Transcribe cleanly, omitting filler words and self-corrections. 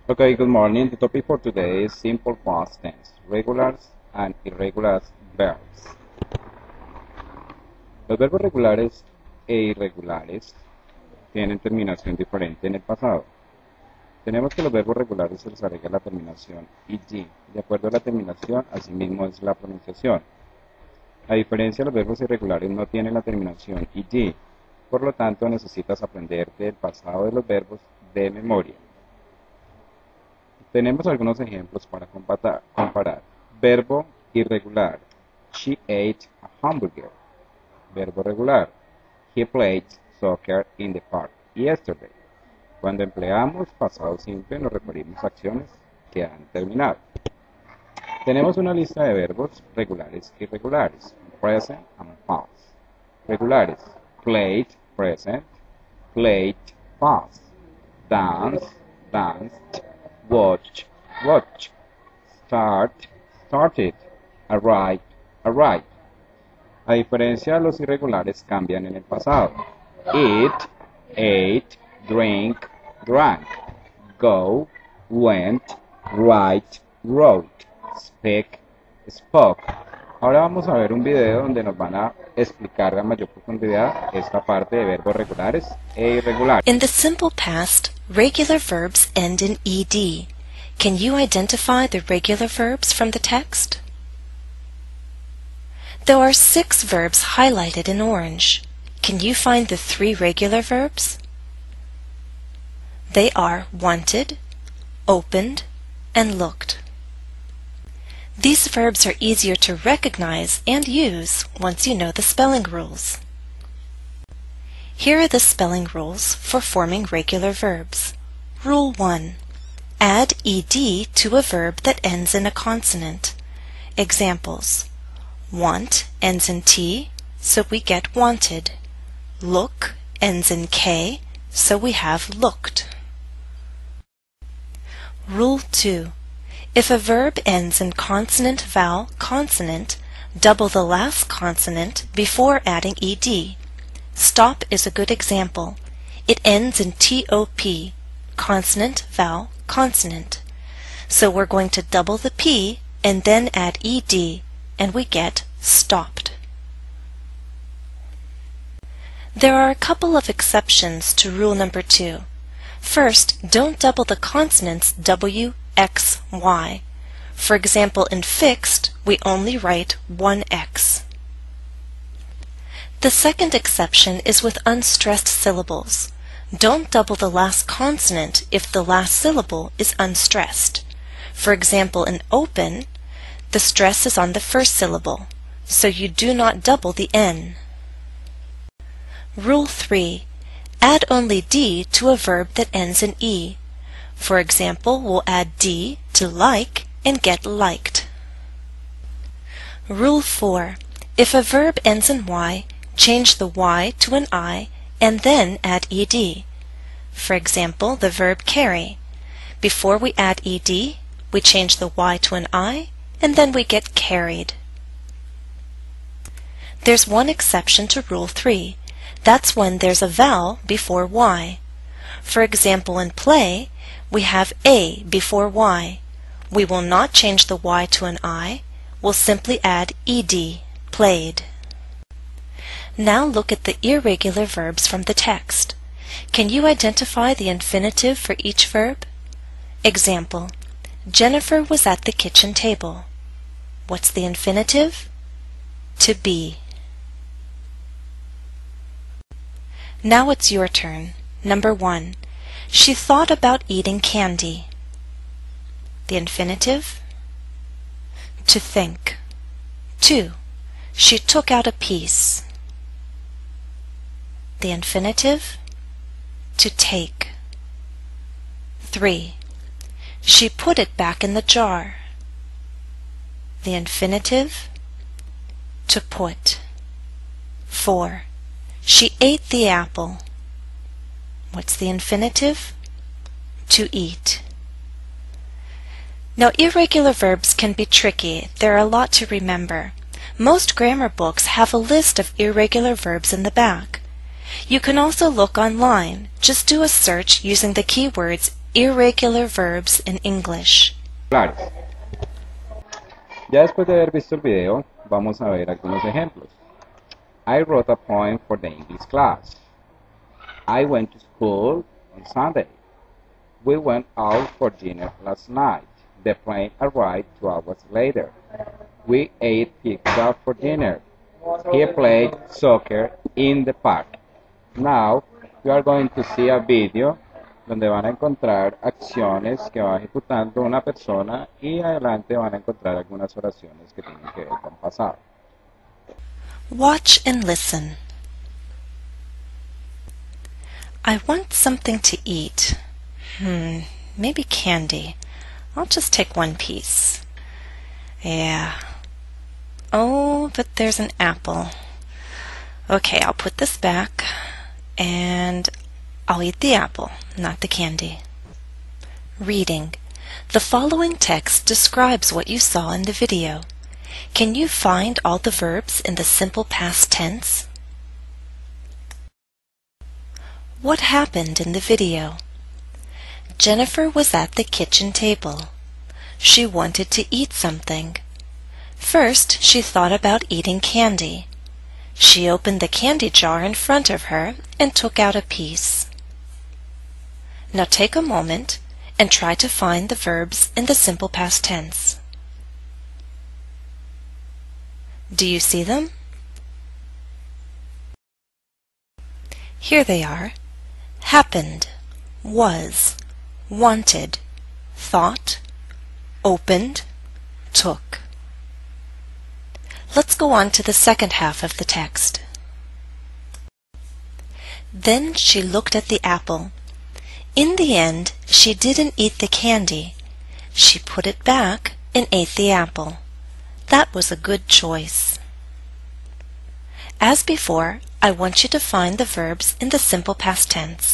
Okay, good morning. The topic for today is simple past tense, regulars and irregular verbs. Los verbos regulares e irregulares tienen terminación diferente en el pasado. Tenemos que los verbos regulares se les agrega la terminación ing. De acuerdo a la terminación, asimismo es la pronunciación. A diferencia, los verbos irregulares no tienen la terminación ing. Por lo tanto, necesitas aprenderte el pasado de los verbos de memoria. Tenemos algunos ejemplos para comparar. Verbo irregular. She ate a hamburger. Verbo regular. He played soccer in the park yesterday. Cuando empleamos pasado simple nos referimos a acciones que han terminado. Tenemos una lista de verbos regulares e irregulares. Present and past. Regulares. Played, present. Played, past. Dance, danced. Watch, watch. Start, started. Arrive, arrived. A diferencia, los irregulares cambian en el pasado. Eat, ate, drink, drank. Go, went, write, wrote. Speak, spoke. Ahora vamos a ver un video donde nos van a explicar a mayor profundidad esta parte de verbos regulares e irregulares. In the simple past, regular verbs end in ed. Can you identify the regular verbs from the text? There are 6 verbs highlighted in orange. Can you find the 3 regular verbs? They are wanted, opened, and looked. These verbs are easier to recognize and use once you know the spelling rules. Here are the spelling rules for forming regular verbs. Rule 1. Add ed to a verb that ends in a consonant. Examples. Want ends in T, so we get wanted. Look ends in K, so we have looked. Rule 2. If a verb ends in consonant, vowel, consonant, double the last consonant before adding ed. Stop is a good example. It ends in top, consonant, vowel, consonant. So we're going to double the p and then add ed, and we get stopped. There are a couple of exceptions to rule number 2. First, don't double the consonants w, x, y. For example, in fixed, we only write one x. The second exception is with unstressed syllables. Don't double the last consonant if the last syllable is unstressed. For example, in open, the stress is on the first syllable, so you do not double the n. Rule 3. Add only d to a verb that ends in e. For example, we'll add d to like and get liked. Rule 4. If a verb ends in y, change the y to an I and then add ed. For example, the verb carry. Before we add ed, we change the y to an I and then we get carried. There's one exception to Rule 3. That's when there's a vowel before y. For example, in play, we have a before y. We will not change the y to an I. We'll simply add ed, played. Now look at the irregular verbs from the text. Can you identify the infinitive for each verb? Example. Jennifer was at the kitchen table. What's the infinitive? To be. Now it's your turn. Number 1. She thought about eating candy. The infinitive? To think. 2. She took out a piece. The infinitive? To take. 3. She put it back in the jar. The infinitive? To put. 4. She ate the apple. What's the infinitive? To eat. Now, irregular verbs can be tricky. There are a lot to remember. Most grammar books have a list of irregular verbs in the back. You can also look online. Just do a search using the keywords irregular verbs in English. Claro. Ya después de haber visto el video, vamos a ver algunos ejemplos. I wrote a poem for the English class. I went to school on Sunday. We went out for dinner last night. The plane arrived 2 hours later. We ate pizza for dinner. He played soccer in the park. Now, you are going to see a video donde van a encontrar acciones que va ejecutando una persona y adelante van a encontrar algunas oraciones que tienen que ver con pasado. Watch and listen. I want something to eat. Maybe candy. I'll just take one piece. Yeah. Oh, but there's an apple. Okay, I'll put this back and I'll eat the apple, not the candy. Reading. The following text describes what you saw in the video. Can you find all the verbs in the simple past tense? What happened in the video? Jennifer was at the kitchen table. She wanted to eat something. First, she thought about eating candy. She opened the candy jar in front of her and took out a piece. Now take a moment and try to find the verbs in the simple past tense. Do you see them? Here they are. Happened, was, wanted, thought, opened, took. Let's go on to the second half of the text. Then she looked at the apple. In the end, she didn't eat the candy. She put it back and ate the apple. That was a good choice. As before, I want you to find the verbs in the simple past tense.